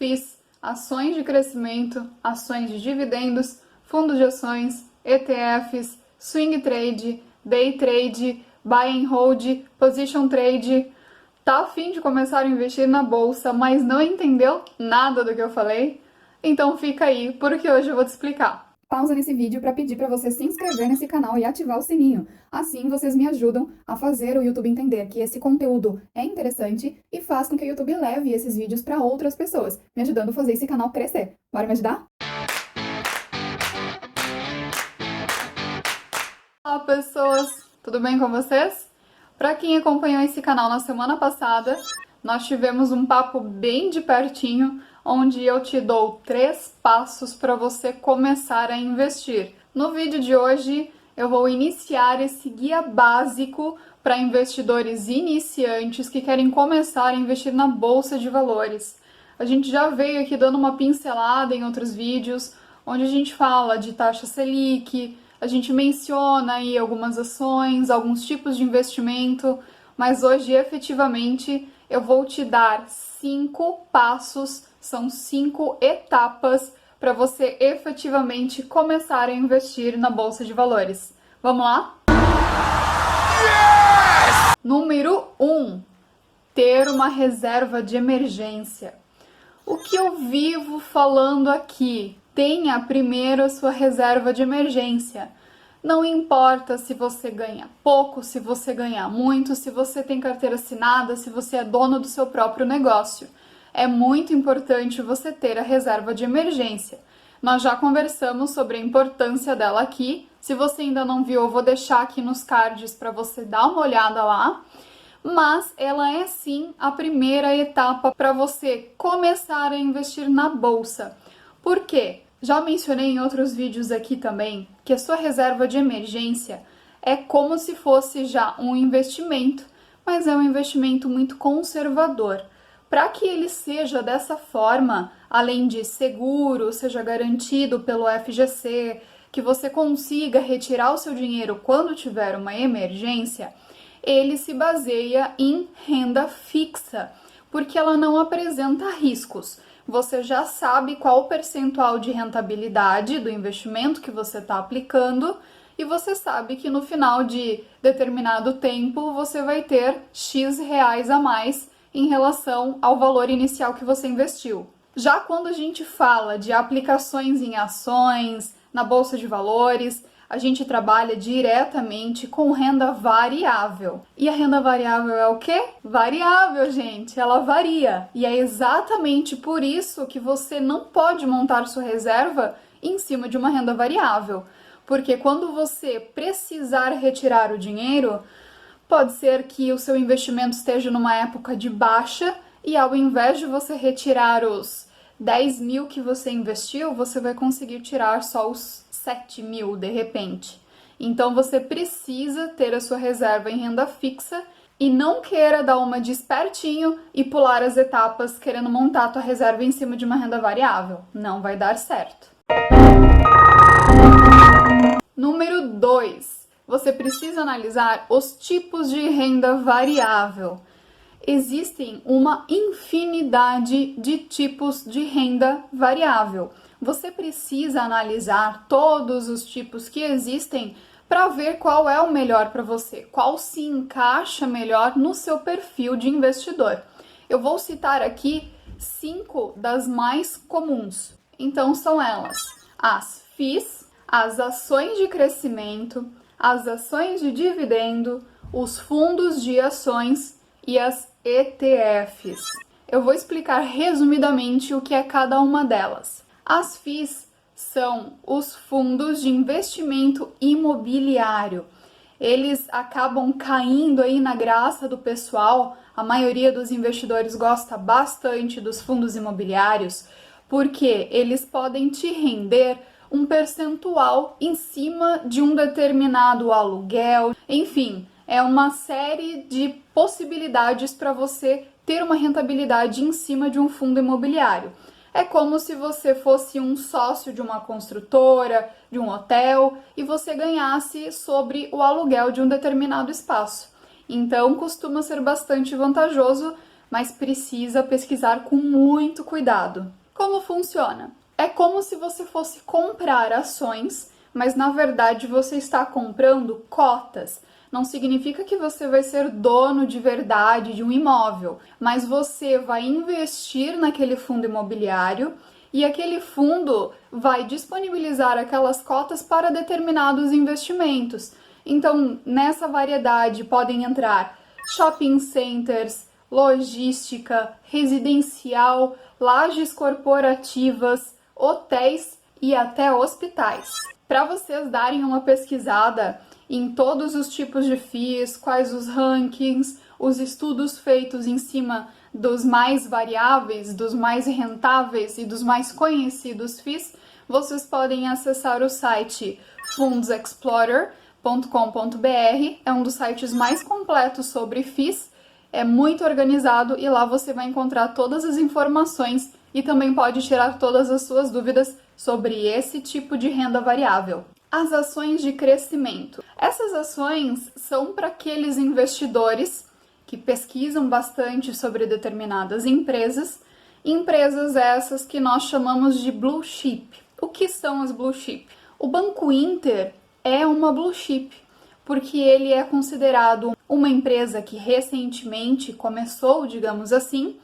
FIIs, ações de crescimento, ações de dividendos, fundos de ações, ETFs, swing trade, day trade, buy and hold, position trade. Tá a fim de começar a investir na bolsa, mas não entendeu nada do que eu falei? Então fica aí, porque hoje eu vou te explicar. Pausa nesse vídeo para pedir para você se inscrever nesse canal e ativar o sininho. Assim vocês me ajudam a fazer o YouTube entender que esse conteúdo é interessante e faz com que o YouTube leve esses vídeos para outras pessoas, me ajudando a fazer esse canal crescer. Bora me ajudar? Olá pessoas, tudo bem com vocês? Para quem acompanhou esse canal na semana passada, nós tivemos um papo bem de pertinho, onde eu te dou 3 passos para você começar a investir. No vídeo de hoje, eu vou iniciar esse guia básico para investidores iniciantes que querem começar a investir na bolsa de valores. A gente já veio aqui dando uma pincelada em outros vídeos, onde a gente fala de taxa Selic, a gente menciona aí algumas ações, alguns tipos de investimento, mas hoje efetivamente eu vou te dar 5 passos, são 5 etapas para você efetivamente começar a investir na bolsa de valores. Vamos lá? Yes! Número 1. Ter uma reserva de emergência. O que eu vivo falando aqui? Tenha primeiro a sua reserva de emergência. Não importa se você ganha pouco, se você ganha muito, se você tem carteira assinada, se você é dono do seu próprio negócio. É muito importante você ter a reserva de emergência. Nós já conversamos sobre a importância dela aqui. Se você ainda não viu, eu vou deixar aqui nos cards para você dar uma olhada lá. Mas ela é sim a primeira etapa para você começar a investir na bolsa. Por quê? Já mencionei em outros vídeos aqui também que a sua reserva de emergência é como se fosse já um investimento, mas é um investimento muito conservador. Para que ele seja dessa forma, além de seguro, seja garantido pelo FGC, que você consiga retirar o seu dinheiro quando tiver uma emergência, ele se baseia em renda fixa, porque ela não apresenta riscos. Você já sabe qual o percentual de rentabilidade do investimento que você está aplicando e você sabe que no final de determinado tempo você vai ter X reais a mais em relação ao valor inicial que você investiu. Já quando a gente fala de aplicações em ações, na bolsa de valores, a gente trabalha diretamente com renda variável. E a renda variável é o quê? Variável, gente, ela varia. E é exatamente por isso que você não pode montar sua reserva em cima de uma renda variável. Porque quando você precisar retirar o dinheiro, pode ser que o seu investimento esteja numa época de baixa e ao invés de você retirar os 10 mil que você investiu, você vai conseguir tirar só os 7 mil de repente. Então você precisa ter a sua reserva em renda fixa e não queira dar uma de espertinho e pular as etapas querendo montar a tua reserva em cima de uma renda variável. Não vai dar certo. Número 2. Você precisa analisar os tipos de renda variável. Existem uma infinidade de tipos de renda variável. Você precisa analisar todos os tipos que existem para ver qual é o melhor para você, qual se encaixa melhor no seu perfil de investidor. Eu vou citar aqui 5 das mais comuns. Então são elas: as FIIs, as ações de crescimento, as ações de dividendo, os fundos de ações e as ETFs. Eu vou explicar resumidamente o que é cada uma delas. As FIIs são os fundos de investimento imobiliário. Eles acabam caindo aí na graça do pessoal. A maioria dos investidores gosta bastante dos fundos imobiliários porque eles podem te render um percentual em cima de um determinado aluguel. Enfim, é uma série de possibilidades para você ter uma rentabilidade em cima de um fundo imobiliário. É como se você fosse um sócio de uma construtora, de um hotel, e você ganhasse sobre o aluguel de um determinado espaço. Então, costuma ser bastante vantajoso mas precisa pesquisar com muito cuidado. Como funciona? É como se você fosse comprar ações, mas na verdade você está comprando cotas. Não significa que você vai ser dono de verdade de um imóvel, mas você vai investir naquele fundo imobiliário e aquele fundo vai disponibilizar aquelas cotas para determinados investimentos. Então, nessa variedade podem entrar shopping centers, logística, residencial, lajes corporativas, hotéis e até hospitais. Para vocês darem uma pesquisada em todos os tipos de FIIs, quais os rankings, os estudos feitos em cima dos mais variáveis, dos mais rentáveis e dos mais conhecidos FIIs, vocês podem acessar o site fundsexplorer.com.br. É um dos sites mais completos sobre FIIs, é muito organizado e lá você vai encontrar todas as informações e também pode tirar todas as suas dúvidas sobre esse tipo de renda variável. As ações de crescimento. Essas ações são para aqueles investidores que pesquisam bastante sobre determinadas empresas essas que nós chamamos de blue chip. O que são as blue chip? O Banco Inter é uma blue chip, porque ele é considerado uma empresa que recentemente começou, digamos assim,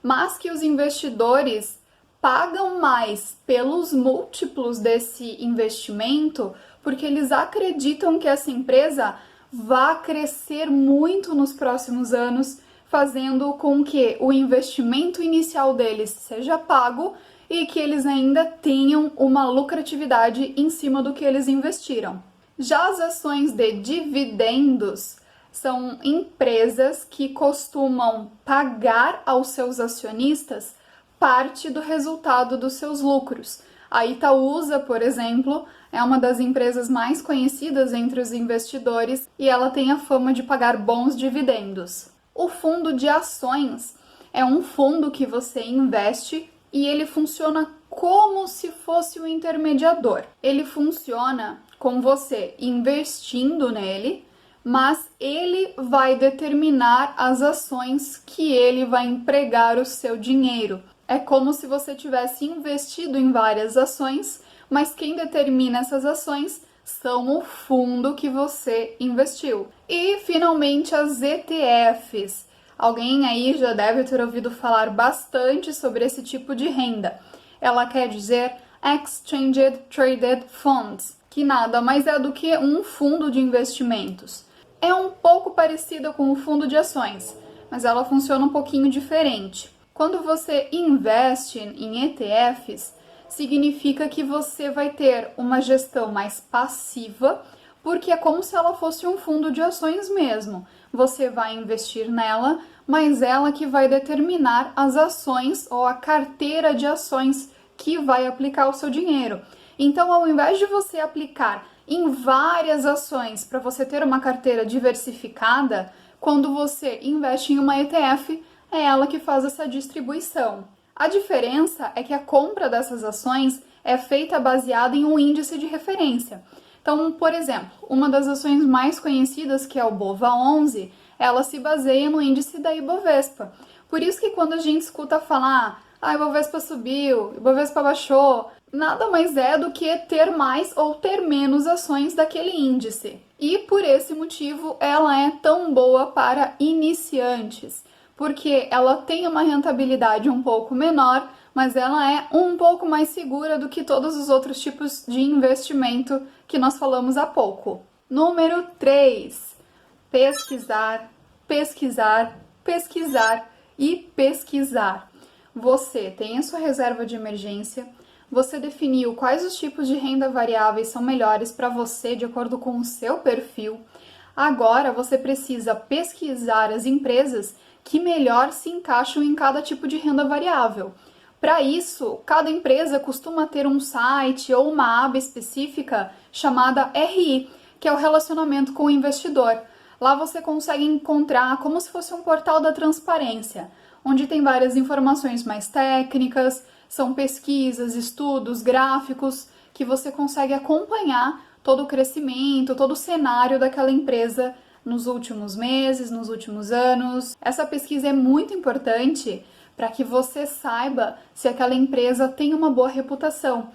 mas que os investidores pagam mais pelos múltiplos desse investimento porque eles acreditam que essa empresa vá crescer muito nos próximos anos, fazendo com que o investimento inicial deles seja pago e que eles ainda tenham uma lucratividade em cima do que eles investiram. Já as ações de dividendos são empresas que costumam pagar aos seus acionistas parte do resultado dos seus lucros. A Itaúsa, por exemplo, é uma das empresas mais conhecidas entre os investidores e ela tem a fama de pagar bons dividendos. O fundo de ações é um fundo que você investe e ele funciona como se fosse um intermediador. Ele funciona com você investindo nele, mas ele vai determinar as ações que ele vai empregar o seu dinheiro. É como se você tivesse investido em várias ações, mas quem determina essas ações são o fundo que você investiu. E, finalmente, as ETFs. Alguém aí já deve ter ouvido falar bastante sobre esse tipo de renda. Ela quer dizer Exchange Traded Funds, que nada mais é do que um fundo de investimentos. É um pouco parecida com o fundo de ações, mas ela funciona um pouquinho diferente. Quando você investe em ETFs, significa que você vai ter uma gestão mais passiva, porque é como se ela fosse um fundo de ações mesmo. Você vai investir nela, mas ela que vai determinar as ações ou a carteira de ações que vai aplicar o seu dinheiro. Então, ao invés de você aplicar em várias ações para você ter uma carteira diversificada, quando você investe em uma ETF, é ela que faz essa distribuição. A diferença é que a compra dessas ações é feita baseada em um índice de referência. Então, por exemplo, uma das ações mais conhecidas, que é o BOVA11, ela se baseia no índice da Ibovespa. Por isso que quando a gente escuta falar, a Ibovespa subiu, Ibovespa baixou, nada mais é do que ter mais ou ter menos ações daquele índice. E por esse motivo, ela é tão boa para iniciantes, porque ela tem uma rentabilidade um pouco menor, mas ela é um pouco mais segura do que todos os outros tipos de investimento que nós falamos há pouco. Número 3. Pesquisar, pesquisar, pesquisar e pesquisar. Você tem a sua reserva de emergência, você definiu quais os tipos de renda variáveis são melhores para você de acordo com o seu perfil. Agora você precisa pesquisar as empresas que melhor se encaixam em cada tipo de renda variável. Para isso, cada empresa costuma ter um site ou uma aba específica chamada RI, que é o relacionamento com o investidor. Lá você consegue encontrar como se fosse um portal da transparência, onde tem várias informações mais técnicas, são pesquisas, estudos, gráficos, que você consegue acompanhar todo o crescimento, todo o cenário daquela empresa nos últimos meses, nos últimos anos. Essa pesquisa é muito importante para que você saiba se aquela empresa tem uma boa reputação.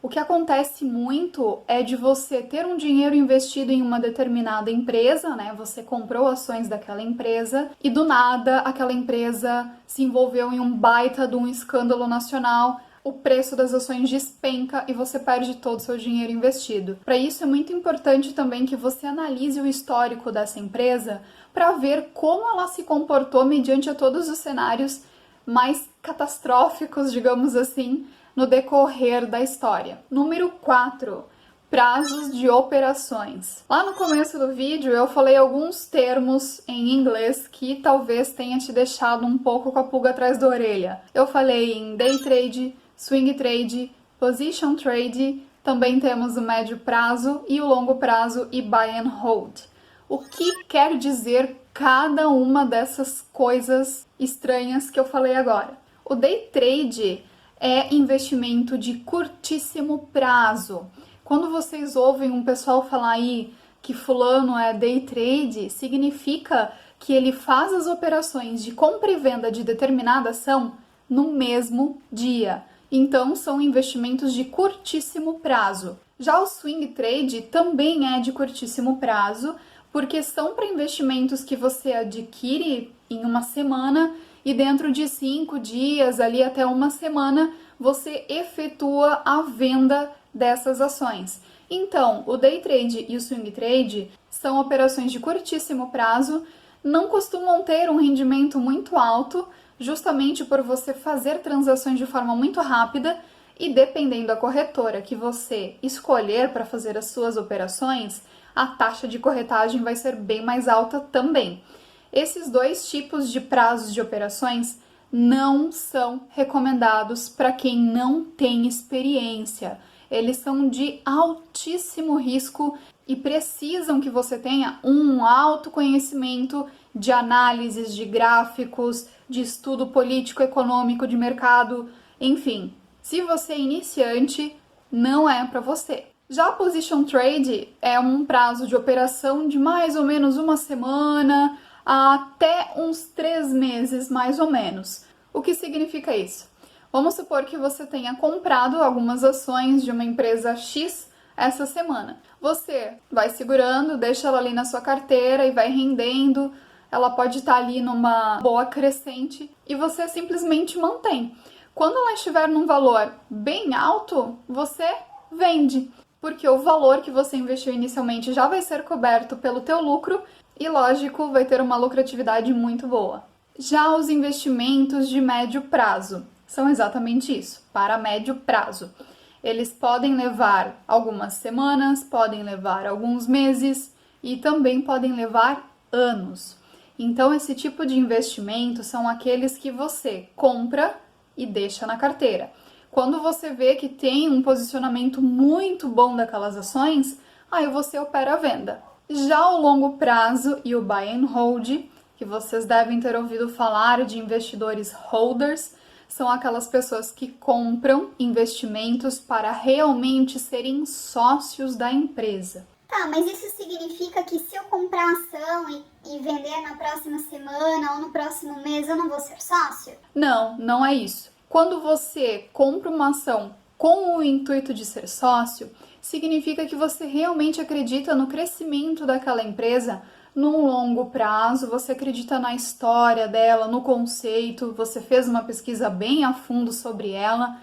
O que acontece muito é de você ter um dinheiro investido em uma determinada empresa, né? Você comprou ações daquela empresa e do nada aquela empresa se envolveu em um baita de um escândalo nacional, o preço das ações despenca e você perde todo o seu dinheiro investido. Para isso é muito importante também que você analise o histórico dessa empresa para ver como ela se comportou mediante a todos os cenários mais catastróficos, digamos assim, no decorrer da história. Número 4. Prazos de operações. Lá no começo do vídeo eu falei alguns termos em inglês que talvez tenha te deixado um pouco com a pulga atrás da orelha. Eu falei em day trade, swing trade, position trade, também temos o médio prazo e o longo prazo e buy and hold. O que quer dizer cada uma dessas coisas estranhas que eu falei agora? O day trade é investimento de curtíssimo prazo. Quando vocês ouvem um pessoal falar aí que fulano é day trade, significa que ele faz as operações de compra e venda de determinada ação no mesmo dia. Então, são investimentos de curtíssimo prazo. Já o swing trade também é de curtíssimo prazo, porque são para investimentos que você adquire em uma semana e dentro de 5 dias, ali até uma semana, você efetua a venda dessas ações. Então, o day trade e o swing trade são operações de curtíssimo prazo, não costumam ter um rendimento muito alto, justamente por você fazer transações de forma muito rápida e dependendo da corretora que você escolher para fazer as suas operações, a taxa de corretagem vai ser bem mais alta também. Esses dois tipos de prazos de operações não são recomendados para quem não tem experiência. Eles são de altíssimo risco e precisam que você tenha um alto conhecimento de análises de gráficos, de estudo político, econômico, de mercado, enfim. Se você é iniciante, não é para você. Já a position trade é um prazo de operação de mais ou menos uma semana, até uns 3 meses, mais ou menos. O que significa isso? Vamos supor que você tenha comprado algumas ações de uma empresa X essa semana. Você vai segurando, deixa ela ali na sua carteira e vai rendendo. Ela pode estar ali numa boa crescente e você simplesmente mantém. Quando ela estiver num valor bem alto, você vende, porque o valor que você investiu inicialmente já vai ser coberto pelo teu lucro e, lógico, vai ter uma lucratividade muito boa. Já os investimentos de médio prazo são exatamente isso, para médio prazo. Eles podem levar algumas semanas, podem levar alguns meses e também podem levar anos. Então, esse tipo de investimento são aqueles que você compra e deixa na carteira. Quando você vê que tem um posicionamento muito bom daquelas ações, aí você opera a venda. Já o longo prazo e o buy and hold, que vocês devem ter ouvido falar de investidores holders, são aquelas pessoas que compram investimentos para realmente serem sócios da empresa. Tá, mas isso significa que se eu comprar ação e vender na próxima semana ou no próximo mês, eu não vou ser sócio? Não, não é isso. Quando você compra uma ação com o intuito de ser sócio, significa que você realmente acredita no crescimento daquela empresa num longo prazo, você acredita na história dela, no conceito, você fez uma pesquisa bem a fundo sobre ela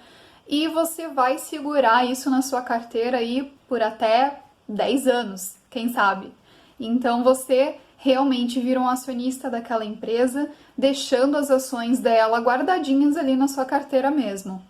e você vai segurar isso na sua carteira aí por até 10 anos, quem sabe. Então você realmente vira um acionista daquela empresa, deixando as ações dela guardadinhas ali na sua carteira mesmo.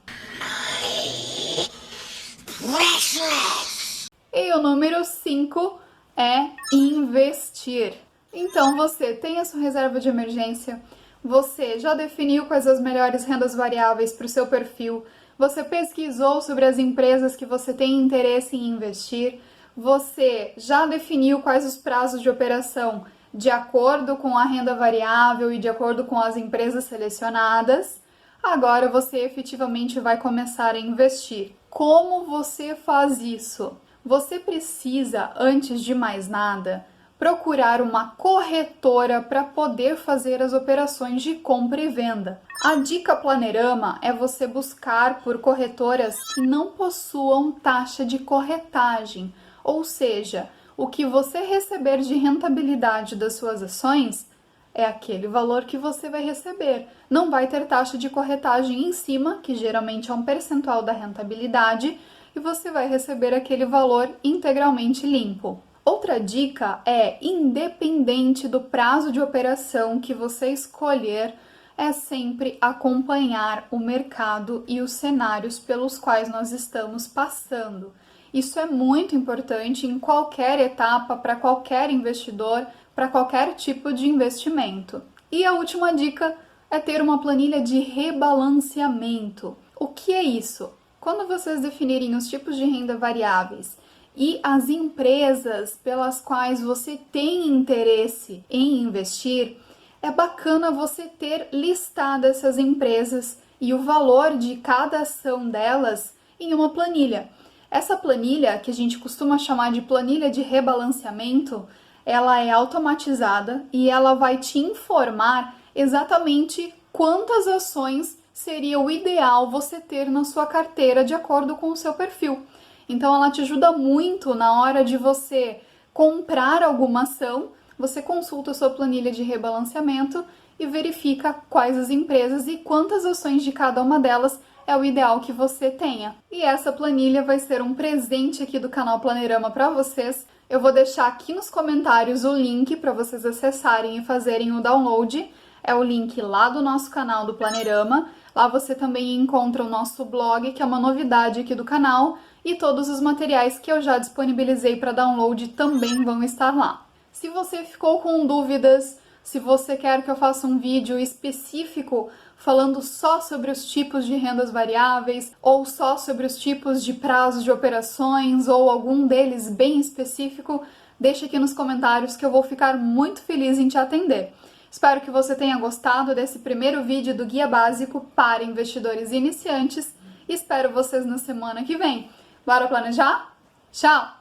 E o número 5 é investir. Então você tem a sua reserva de emergência, você já definiu quais as melhores rendas variáveis para o seu perfil, você pesquisou sobre as empresas que você tem interesse em investir, você já definiu quais os prazos de operação de acordo com a renda variável e de acordo com as empresas selecionadas. Agora você efetivamente vai começar a investir. Como você faz isso? Você precisa, antes de mais nada, procurar uma corretora para poder fazer as operações de compra e venda. A dica Planerama é você buscar por corretoras que não possuam taxa de corretagem, ou seja, o que você receber de rentabilidade das suas ações é aquele valor que você vai receber. Não vai ter taxa de corretagem em cima, que geralmente é um percentual da rentabilidade, e você vai receber aquele valor integralmente limpo. Outra dica é, independente do prazo de operação que você escolher, é sempre acompanhar o mercado e os cenários pelos quais nós estamos passando. Isso é muito importante em qualquer etapa, para qualquer investidor, para qualquer tipo de investimento. E a última dica é ter uma planilha de rebalanceamento. O que é isso? Quando vocês definirem os tipos de renda variáveis e as empresas pelas quais você tem interesse em investir, é bacana você ter listado essas empresas e o valor de cada ação delas em uma planilha. Essa planilha, que a gente costuma chamar de planilha de rebalanceamento, ela é automatizada e ela vai te informar exatamente quantas ações seria o ideal você ter na sua carteira de acordo com o seu perfil. Então ela te ajuda muito na hora de você comprar alguma ação, você consulta a sua planilha de rebalanceamento e verifica quais as empresas e quantas ações de cada uma delas é o ideal que você tenha. E essa planilha vai ser um presente aqui do canal Planerama para vocês. Eu vou deixar aqui nos comentários o link para vocês acessarem e fazerem o download. É o link lá do nosso canal do Planerama. Lá você também encontra o nosso blog, que é uma novidade aqui do canal, e todos os materiais que eu já disponibilizei para download também vão estar lá. Se você ficou com dúvidas, se você quer que eu faça um vídeo específico falando só sobre os tipos de rendas variáveis, ou só sobre os tipos de prazos de operações, ou algum deles bem específico, deixa aqui nos comentários que eu vou ficar muito feliz em te atender. Espero que você tenha gostado desse primeiro vídeo do Guia Básico para Investidores Iniciantes e espero vocês na semana que vem. Bora planejar? Tchau!